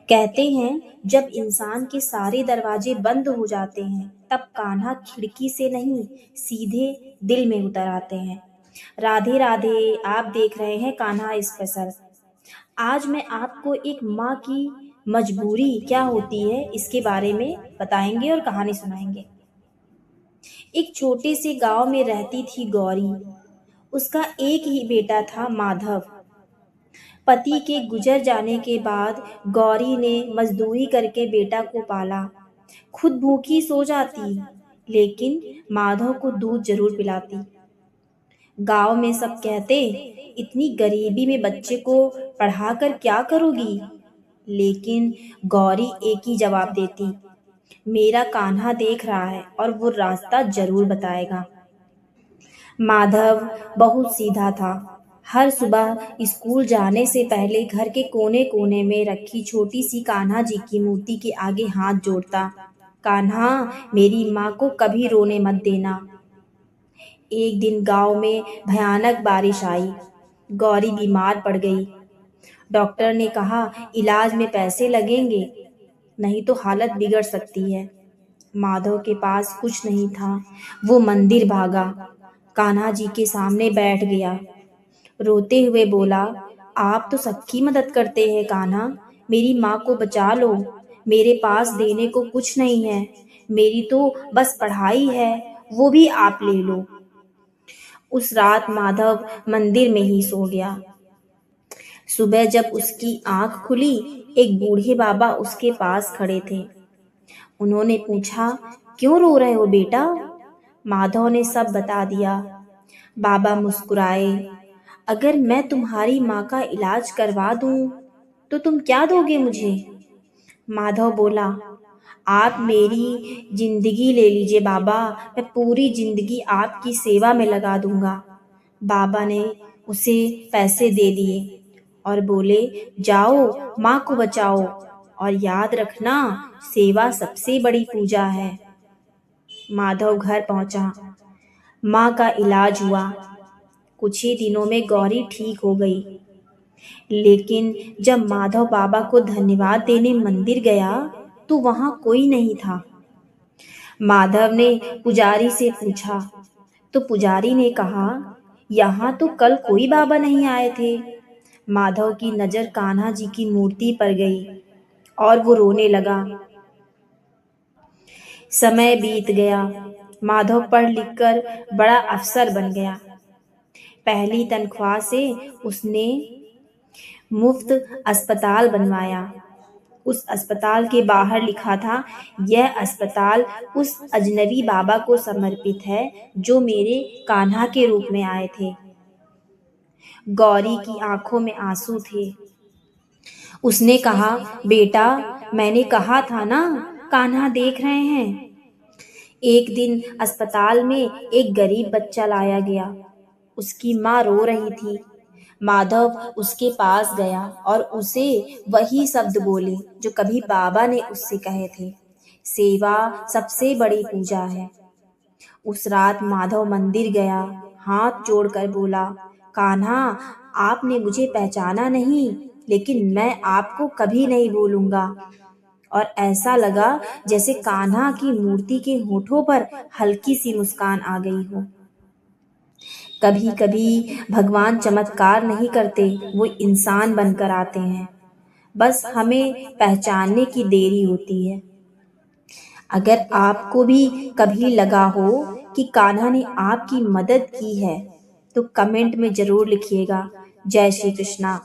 कहते हैं जब इंसान के सारे दरवाजे बंद हो जाते हैं तब कान्हा खिड़की से नहीं सीधे दिल में उतर आते हैं। राधे राधे, आप देख रहे हैं कान्हा स्पेशल। आज मैं आपको एक माँ की मजबूरी क्या होती है इसके बारे में बताएंगे और कहानी सुनाएंगे। एक छोटे से गांव में रहती थी गौरी। उसका एक ही बेटा था माधव। पति के गुजर जाने के बाद गौरी ने मजदूरी करके बेटा को पाला। खुद भूखी सो जाती, लेकिन माधव को दूध जरूर पिलाती। गांव में सब कहते, इतनी गरीबी में बच्चे को पढ़ाकर क्या करोगी? लेकिन गौरी एक ही जवाब देती, मेरा कान्हा देख रहा है और वो रास्ता जरूर बताएगा। माधव बहुत सीधा था। हर सुबह स्कूल जाने से पहले घर के कोने कोने में रखी छोटी सी कान्हा जी की मूर्ति के आगे हाथ जोड़ता। कान्हा, मेरी माँ को कभी रोने मत देना। एक दिन गांव में भयानक बारिश आई। गौरी बीमार पड़ गई। डॉक्टर ने कहा इलाज में पैसे लगेंगे, नहीं तो हालत बिगड़ सकती है। माधव के पास कुछ नहीं था। वो मंदिर भागा, कान्हा जी के सामने बैठ गया। रोते हुए बोला, आप तो सबकी मदद करते हैं कान्हा, मेरी माँ को बचा लो। मेरे पास देने को कुछ नहीं है, मेरी तो बस पढ़ाई है, वो भी आप ले लो। उस रात माधव मंदिर में ही सो गया। सुबह जब उसकी आंख खुली, एक बूढ़े बाबा उसके पास खड़े थे। उन्होंने पूछा, क्यों रो रहे हो बेटा? माधव ने सब बता दिया। बाबा मुस्कुराए, अगर मैं तुम्हारी माँ का इलाज करवा दूं तो तुम क्या दोगे मुझे? माधव बोला, आप मेरी जिंदगी ले लीजिए बाबा, मैं पूरी जिंदगी आपकी सेवा में लगा दूंगा। बाबा ने उसे पैसे दे दिए और बोले, जाओ माँ को बचाओ और याद रखना, सेवा सबसे बड़ी पूजा है। माधव घर पहुंचा। माँ का इलाज हुआ। कुछ ही दिनों में गौरी ठीक हो गई। लेकिन जब माधव बाबा को धन्यवाद देने मंदिर गया तो वहां कोई नहीं था। माधव ने पुजारी से पूछा तो पुजारी ने कहा, यहाँ तो कल कोई बाबा नहीं आए थे। माधव की नजर कान्हा जी की मूर्ति पर गई और वो रोने लगा। समय बीत गया। माधव पढ़ लिखकर बड़ा अफसर बन गया। पहली तनख्वाह से उसने मुफ्त अस्पताल बनवाया। उस अस्पताल के बाहर लिखा था, यह अस्पताल उस अजनबी बाबा को समर्पित है जो मेरे कान्हा के रूप में आए थे। गौरी की आंखों में आंसू थे। उसने कहा, बेटा, मैंने कहा था ना, कान्हा देख रहे हैं। एक दिन अस्पताल में एक गरीब बच्चा लाया गया। उसकी माँ रो रही थी। माधव उसके पास गया और उसे वही शब्द बोले जो कभी बाबा ने उससे कहे थे, सेवा सबसे बड़ी पूजा है। उस रात माधव मंदिर गया, हाथ जोड़कर बोला, कान्हा, आपने मुझे पहचाना नहीं, लेकिन मैं आपको कभी नहीं भूलूंगा। और ऐसा लगा जैसे कान्हा की मूर्ति के होठों पर हल्की सी मुस्कान आ गई हो। कभी कभी भगवान चमत्कार नहीं करते, वो इंसान बनकर आते हैं। बस हमें पहचानने की देरी होती है। अगर आपको भी कभी लगा हो कि कान्हा ने आपकी मदद की है तो कमेंट में जरूर लिखिएगा। जय श्री कृष्णा।